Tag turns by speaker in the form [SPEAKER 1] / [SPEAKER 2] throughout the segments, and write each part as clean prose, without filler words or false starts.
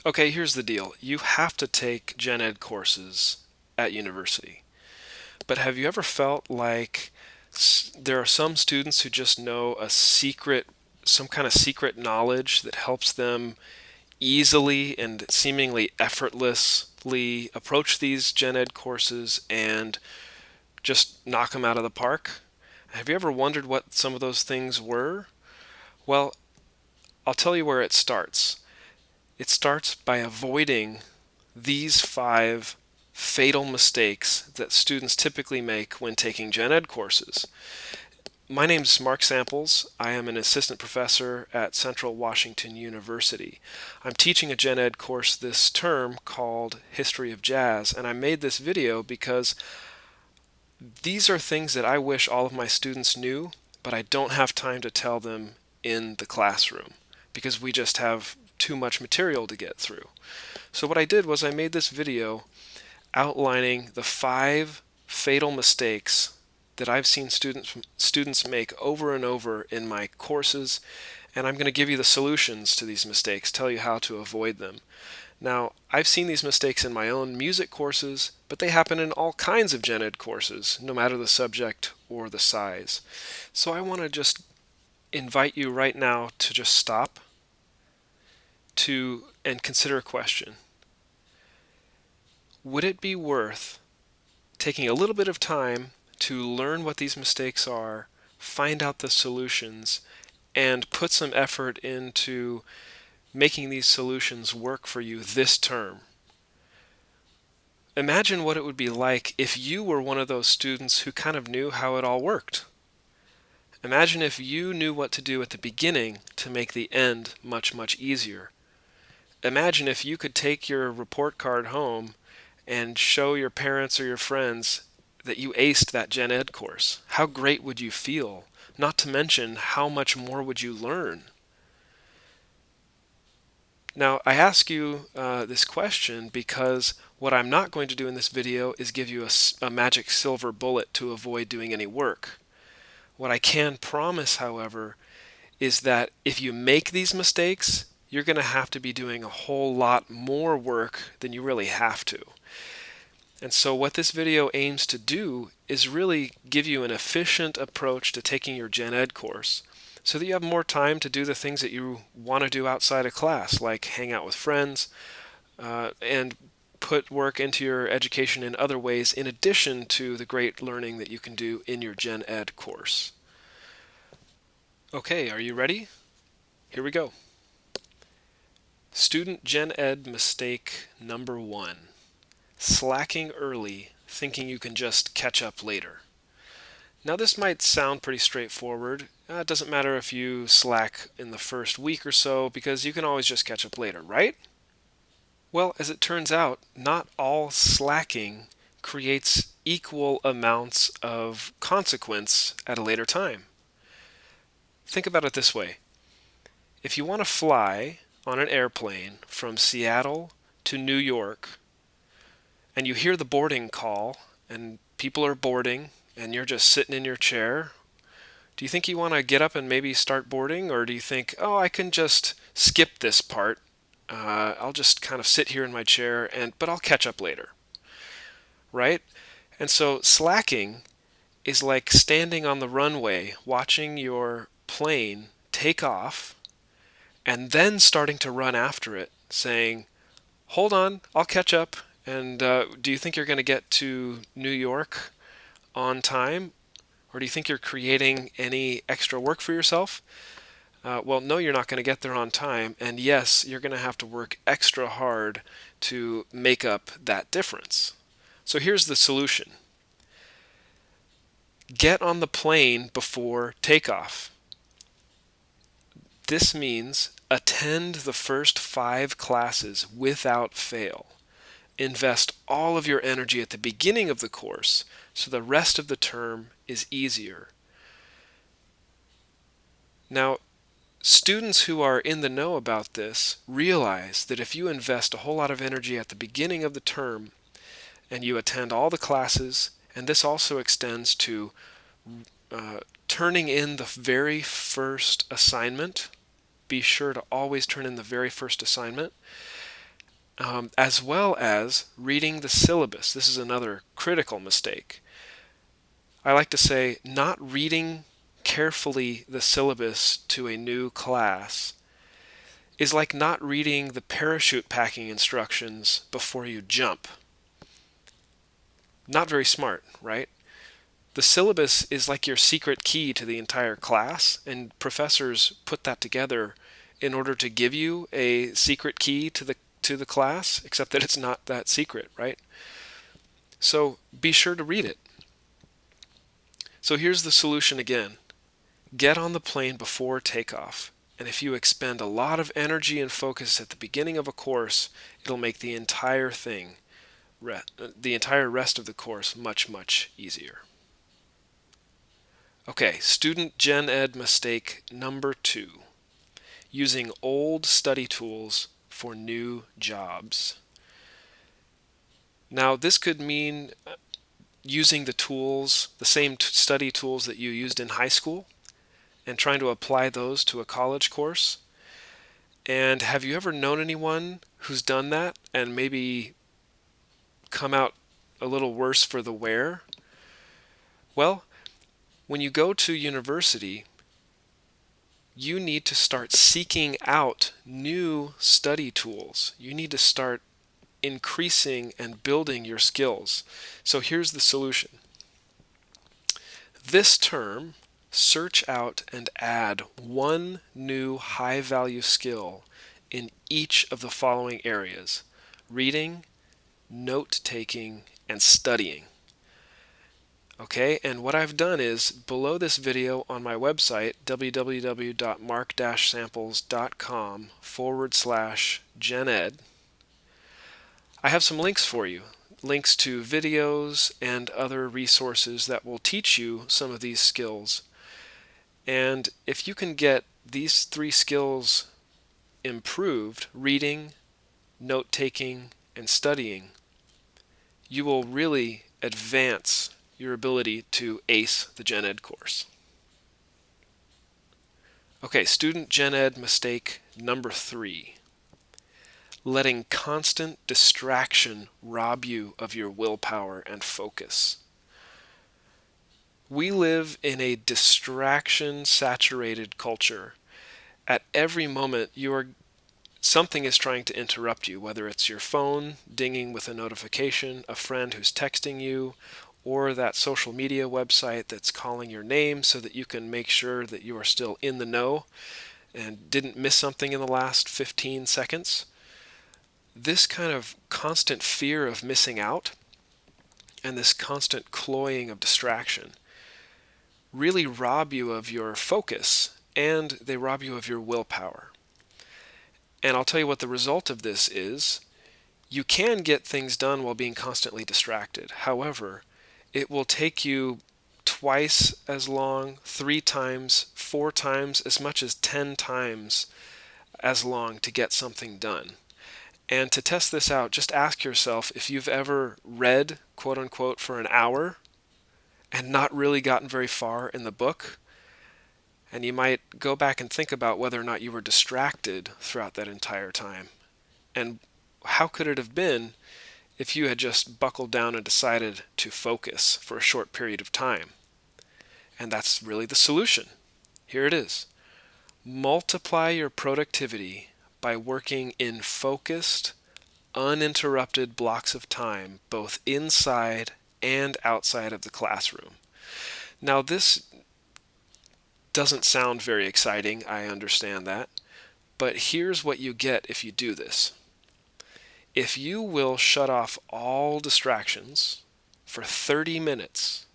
[SPEAKER 1] Okay, here's the deal. You have to take gen ed courses at university. But have you ever felt like there are some students who just know some kind of secret knowledge that helps them easily and seemingly effortlessly approach these gen ed courses and just knock them out of the park? Have you ever wondered what some of those things were? Well, I'll tell you where it starts. It starts by avoiding these five fatal mistakes that students typically make when taking gen ed courses. My name is Mark Samples. I am an assistant professor at Central Washington University. I'm teaching a gen ed course this term called History of Jazz, and I made this video because these are things that I wish all of my students knew, but I don't have time to tell them in the classroom because we just have too much material to get through. So what I did was I made this video outlining the five fatal mistakes that I've seen students make over and over in my courses, and I'm going to give you the solutions to these mistakes, tell you how to avoid them. Now, I've seen these mistakes in my own music courses, but they happen in all kinds of gen ed courses, no matter the subject or the size. So I want to just invite you right now to just stop and consider a question. Would it be worth taking a little bit of time to learn what these mistakes are, find out the solutions, and put some effort into making these solutions work for you this term? Imagine what it would be like if you were one of those students who kind of knew how it all worked. Imagine if you knew what to do at the beginning to make the end much, much easier. Imagine if you could take your report card home and show your parents or your friends that you aced that gen ed course. How great would you feel? Not to mention, how much more would you learn? Now, I ask you this question because what I'm not going to do in this video is give you a magic silver bullet to avoid doing any work. What I can promise, however, is that if you make these mistakes, you're going to have to be doing a whole lot more work than you really have to. And so what this video aims to do is really give you an efficient approach to taking your gen ed course so that you have more time to do the things that you want to do outside of class, like hang out with friends and put work into your education in other ways in addition to the great learning that you can do in your gen ed course. Okay, are you ready? Here we go. Student gen ed mistake number 1. Slacking early, thinking you can just catch up later. Now this might sound pretty straightforward. It doesn't matter if you slack in the first week or so because you can always just catch up later, right? Well, as it turns out, not all slacking creates equal amounts of consequence at a later time. Think about it this way. If you want to fly on an airplane from Seattle to New York and you hear the boarding call and people are boarding and you're just sitting in your chair, do you think you want to get up and maybe start boarding, or do you think, oh, I can just skip this part? I'll just kind of sit here in my chair but I'll catch up later, right? And so slacking is like standing on the runway watching your plane take off and then starting to run after it, saying, hold on, I'll catch up. And do you think you're going to get to New York on time? Or do you think you're creating any extra work for yourself? Well, no, you're not going to get there on time. And yes, you're going to have to work extra hard to make up that difference. So here's the solution. Get on the plane before takeoff. This means attend the first 5 classes without fail. Invest all of your energy at the beginning of the course so the rest of the term is easier. Now, students who are in the know about this realize that if you invest a whole lot of energy at the beginning of the term and you attend all the classes, and this also extends to turning in the very first assignment, be sure to always turn in the very first assignment. as well as reading the syllabus. This is another critical mistake. I like to say not reading carefully the syllabus to a new class is like not reading the parachute packing instructions before you jump. Not very smart, right? The syllabus is like your secret key to the entire class, and professors put that together in order to give you a secret key to the class, except that it's not that secret, right? So be sure to read it. So here's the solution again. Get on the plane before takeoff. And if you expend a lot of energy and focus at the beginning of a course, it'll make the entire rest of the course much, much easier. Okay, student gen ed mistake number 2. Using old study tools for new jobs. Now, this could mean using the same study tools that you used in high school, and trying to apply those to a college course. And have you ever known anyone who's done that and maybe come out a little worse for the wear? Well, when you go to university, you need to start seeking out new study tools. You need to start increasing and building your skills. So here's the solution. This term, search out and add one new high-value skill in each of the following areas: reading, note-taking, and studying. Okay, and what I've done is below this video on my website, www.mark-samples.com/gened, I have some links for you. Links to videos and other resources that will teach you some of these skills. And if you can get these 3 skills improved, reading, note-taking, and studying, you will really advance your ability to ace the Gen Ed course. Okay, student Gen Ed mistake number 3. Letting constant distraction rob you of your willpower and focus. We live in a distraction-saturated culture. At every moment, something is trying to interrupt you, whether it's your phone dinging with a notification, a friend who's texting you, or that social media website that's calling your name so that you can make sure that you are still in the know and didn't miss something in the last 15 seconds. This kind of constant fear of missing out and this constant cloying of distraction really rob you of your focus, and they rob you of your willpower. And I'll tell you what the result of this is. You can get things done while being constantly distracted. However, it will take you twice as long, 3 times, 4 times, as much as 10 times as long to get something done. And to test this out, just ask yourself if you've ever read, quote unquote, for an hour and not really gotten very far in the book. And you might go back and think about whether or not you were distracted throughout that entire time. And how could it have been if you had just buckled down and decided to focus for a short period of time? And that's really the solution. Here it is. Multiply your productivity by working in focused, uninterrupted blocks of time, both inside and outside of the classroom. Now, this doesn't sound very exciting, I understand that, but here's what you get if you do this. If you will shut off all distractions for 30 minutes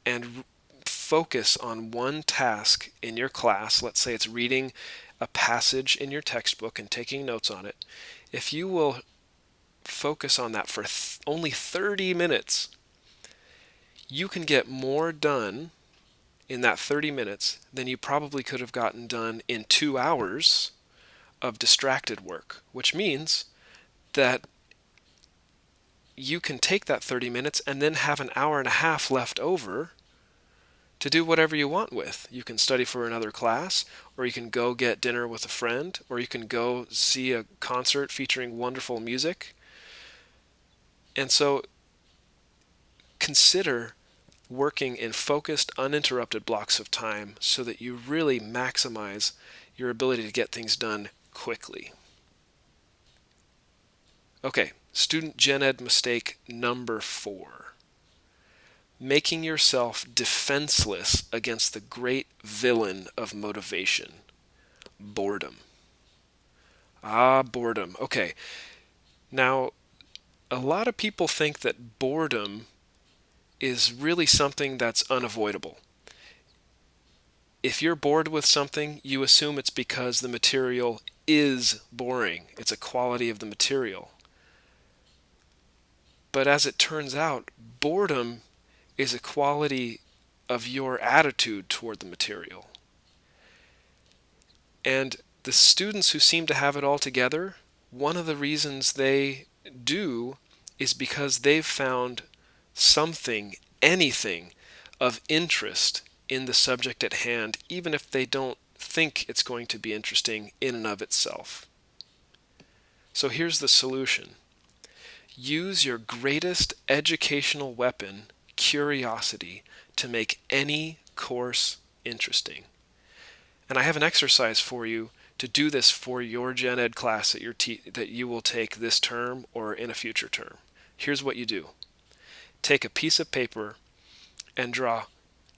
[SPEAKER 1] and focus on one task in your class, let's say it's reading a passage in your textbook and taking notes on it, if you will focus on that for only 30 minutes, you can get more done in that 30 minutes than you probably could have gotten done in 2 hours of distracted work, which means that you can take that 30 minutes and then have an hour and a half left over to do whatever you want with. You can study for another class, or you can go get dinner with a friend, or you can go see a concert featuring wonderful music. And so consider working in focused, uninterrupted blocks of time so that you really maximize your ability to get things done quickly. Okay, student gen ed mistake number 4. Making yourself defenseless against the great villain of motivation, boredom. Boredom. Okay. Now, a lot of people think that boredom is really something that's unavoidable. If you're bored with something, you assume it's because the material is boring. It's a quality of the material. But as it turns out, boredom is a quality of your attitude toward the material. And the students who seem to have it all together, one of the reasons they do is because they've found something, anything of interest in the subject at hand, even if they don't think it's going to be interesting in and of itself. So here's the solution. Use your greatest educational weapon, curiosity, to make any course interesting. And I have an exercise for you to do this for your gen ed class that you will take this term or in a future term. Here's what you do. Take a piece of paper and draw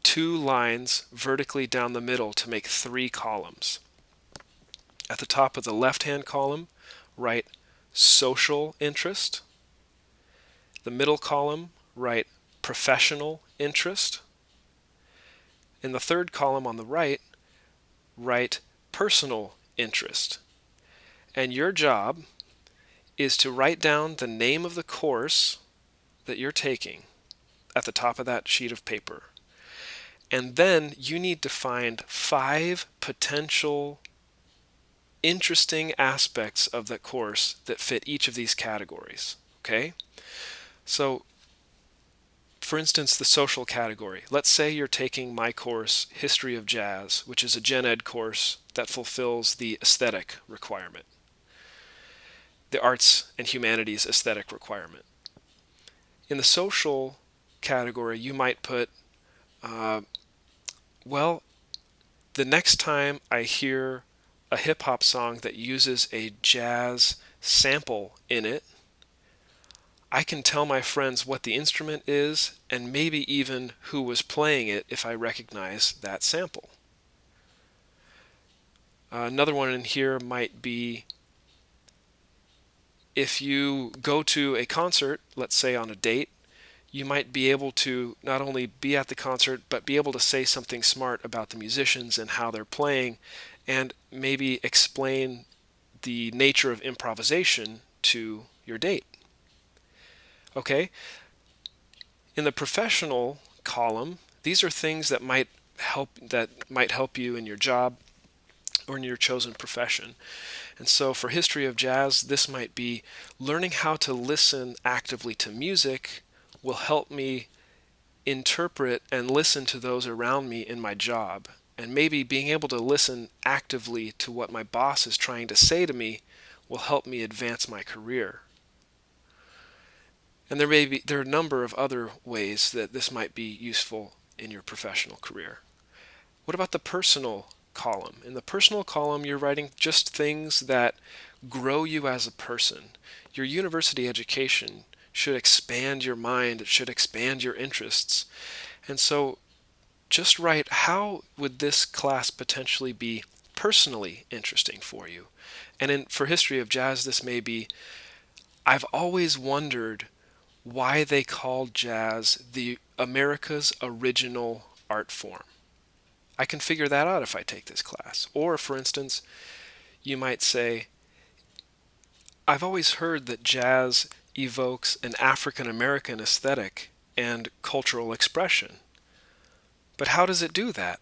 [SPEAKER 1] 2 lines vertically down the middle to make 3 columns. At the top of the left-hand column, write social interest. The middle column, write professional interest. In the third column on the right, write personal interest. And your job is to write down the name of the course that you're taking at the top of that sheet of paper. And then you need to find 5 potential interesting aspects of that course that fit each of these categories. Okay? So, for instance, the social category. Let's say you're taking my course, History of Jazz, which is a gen ed course that fulfills the aesthetic requirement, the arts and humanities aesthetic requirement. In the social category, you might put, well, the next time I hear a hip-hop song that uses a jazz sample in it, I can tell my friends what the instrument is and maybe even who was playing it if I recognize that sample. Another one in here might be if you go to a concert, let's say on a date, you might be able to not only be at the concert, but be able to say something smart about the musicians and how they're playing, and maybe explain the nature of improvisation to your date. Okay? In the professional column, these are things that might help you in your job or in your chosen profession. And so for History of Jazz, this might be learning how to listen actively to music will help me interpret and listen to those around me in my job. And maybe being able to listen actively to what my boss is trying to say to me will help me advance my career. And there are a number of other ways that this might be useful in your professional career. What about the personal column? In the personal column, you're writing just things that grow you as a person. Your university education should expand your mind, it should expand your interests. And so just write, how would this class potentially be personally interesting for you? And for History of Jazz, this may be, I've always wondered why they called jazz the America's original art form. I can figure that out if I take this class. Or, for instance, you might say, I've always heard that jazz evokes an African American aesthetic and cultural expression. But how does it do that?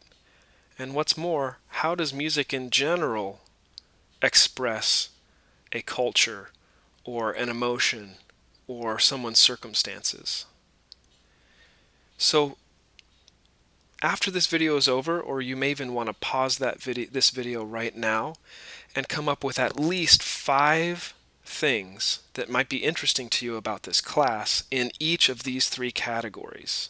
[SPEAKER 1] And what's more, how does music in general express a culture or an emotion or someone's circumstances? So after this video is over, or you may even want to pause this video right now and come up with at least 5 things that might be interesting to you about this class in each of these 3 categories.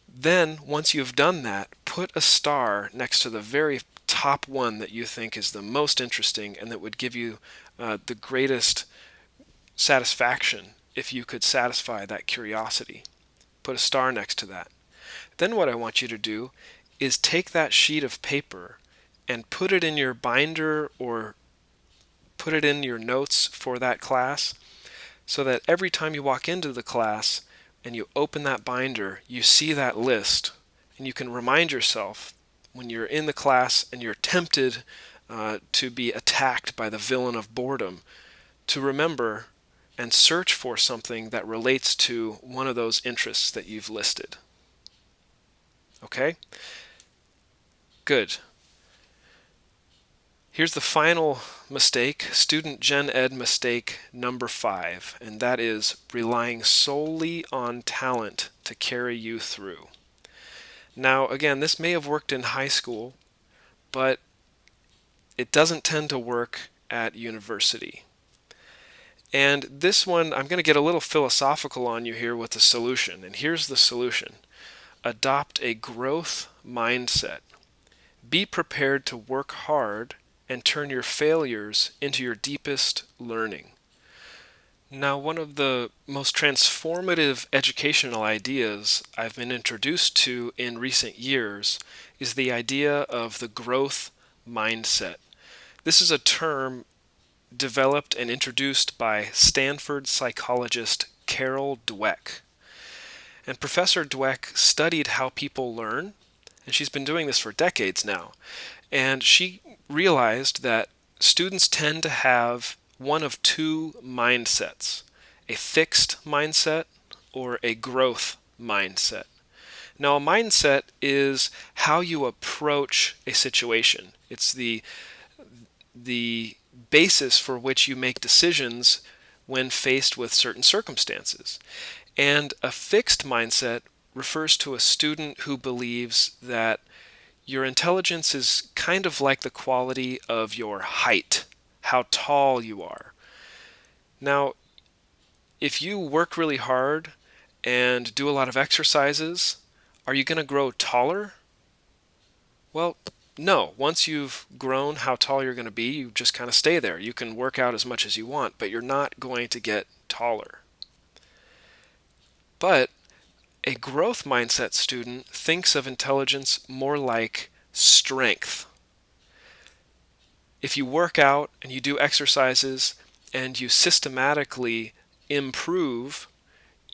[SPEAKER 1] Then, once you've done that, put a star next to the very top one that you think is the most interesting and that would give you the greatest satisfaction if you could satisfy that curiosity. Put a star next to that. Then what I want you to do is take that sheet of paper and put it in your binder or put it in your notes for that class, so that every time you walk into the class and you open that binder, you see that list, and you can remind yourself when you're in the class and you're tempted to be attacked by the villain of boredom, to remember and search for something that relates to one of those interests that you've listed. Okay? Good. Here's the final mistake, student gen ed mistake number 5, and that is relying solely on talent to carry you through. Now, again, this may have worked in high school, but it doesn't tend to work at university. And this one, I'm going to get a little philosophical on you here with the solution, and here's the solution. Adopt a growth mindset. Be prepared to work hard and turn your failures into your deepest learning. Now, one of the most transformative educational ideas I've been introduced to in recent years is the idea of the growth mindset. This is a term developed and introduced by Stanford psychologist Carol Dweck. And Professor Dweck studied how people learn, and she's been doing this for decades now. And she realized that students tend to have one of 2 mindsets, a fixed mindset or a growth mindset. Now, a mindset is how you approach a situation. It's the basis for which you make decisions when faced with certain circumstances. And a fixed mindset refers to a student who believes that your intelligence is kind of like the quality of your height, how tall you are. Now, if you work really hard and do a lot of exercises, are you going to grow taller? Well, no. Once you've grown how tall you're going to be, you just kind of stay there. You can work out as much as you want, but you're not going to get taller. But a growth mindset student thinks of intelligence more like strength. If you work out and you do exercises and you systematically improve,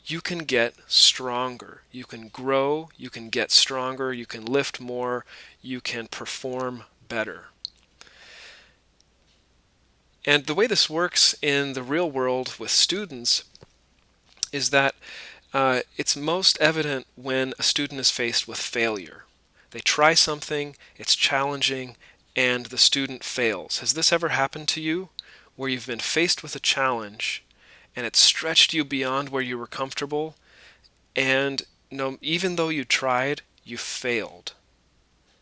[SPEAKER 1] you can get stronger. You can grow, you can get stronger, you can lift more, you can perform better. And the way this works in the real world with students is that it's most evident when a student is faced with failure. They try something, it's challenging, and the student fails. Has this ever happened to you, where you've been faced with a challenge and it stretched you beyond where you were comfortable, and even though you tried, you failed?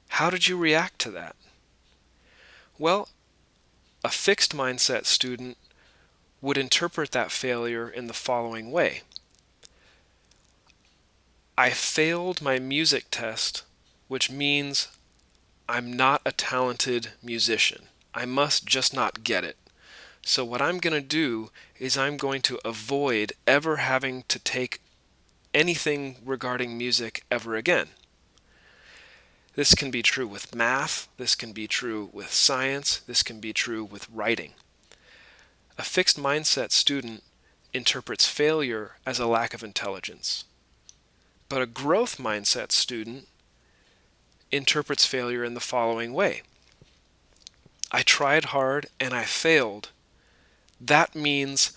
[SPEAKER 1] How did you react to that? Well, a fixed mindset student would interpret that failure in the following way. I failed my music test, which means I'm not a talented musician. I must just not get it. So what I'm going to do is I'm going to avoid ever having to take anything regarding music ever again. This can be true with math, this can be true with science, this can be true with writing. A fixed mindset student interprets failure as a lack of intelligence. But a growth mindset student interprets failure in the following way. I tried hard and I failed. That means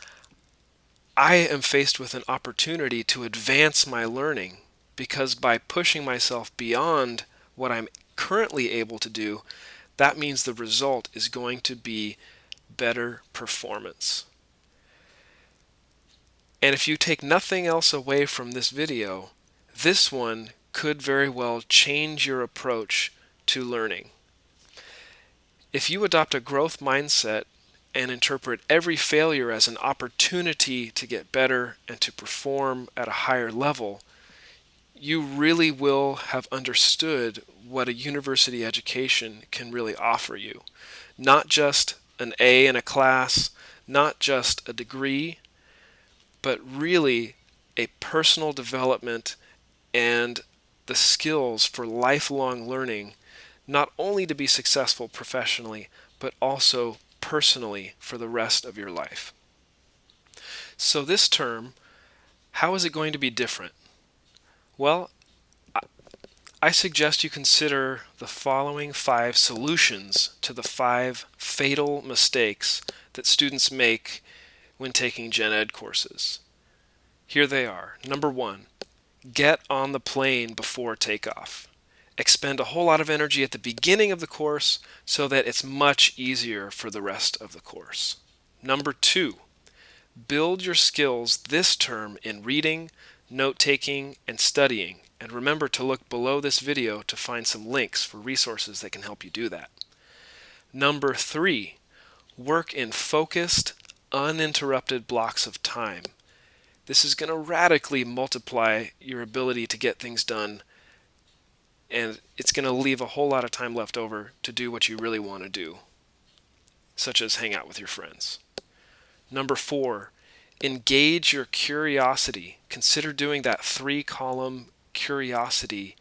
[SPEAKER 1] I am faced with an opportunity to advance my learning, because by pushing myself beyond what I'm currently able to do, that means the result is going to be better performance. And if you take nothing else away from this video, this one could very well change your approach to learning. If you adopt a growth mindset and interpret every failure as an opportunity to get better and to perform at a higher level, you really will have understood what a university education can really offer you. Not just an A in a class, not just a degree, but really a personal development and the skills for lifelong learning, not only to be successful professionally, but also personally for the rest of your life. So this term, how is it going to be different? Well, I suggest you consider the following 5 solutions to the 5 fatal mistakes that students make when taking gen ed courses. Here they are. Number 1, get on the plane before takeoff. Expend a whole lot of energy at the beginning of the course so that it's much easier for the rest of the course. Number 2, build your skills this term in reading, note-taking, and studying. And remember to look below this video to find some links for resources that can help you do that. Number 3, work in focused, uninterrupted blocks of time. This is going to radically multiply your ability to get things done, and it's going to leave a whole lot of time left over to do what you really want to do, such as hang out with your friends. Number 4, engage your curiosity. Consider doing that 3-column curiosity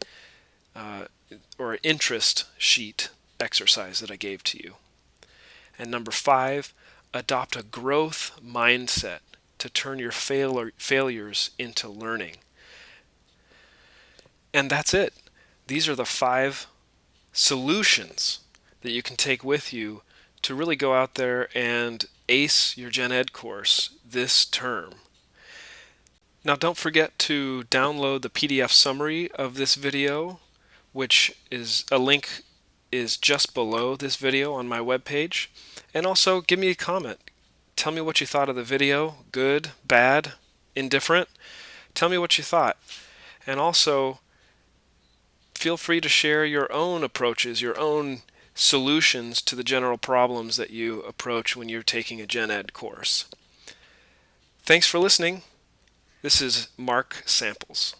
[SPEAKER 1] or interest sheet exercise that I gave to you. And number 5, adopt a growth mindset to turn your failures into learning. And that's it. These are the 5 solutions that you can take with you to really go out there and ace your gen ed course this term. Now don't forget to download the PDF summary of this video, which is a link is just below this video on my webpage. And also give me a comment. Tell me what you thought of the video, good, bad, indifferent. Tell me what you thought. And also feel free to share your own approaches, your own solutions to the general problems that you approach when you're taking a gen ed course. Thanks for listening. This is Mark Samples.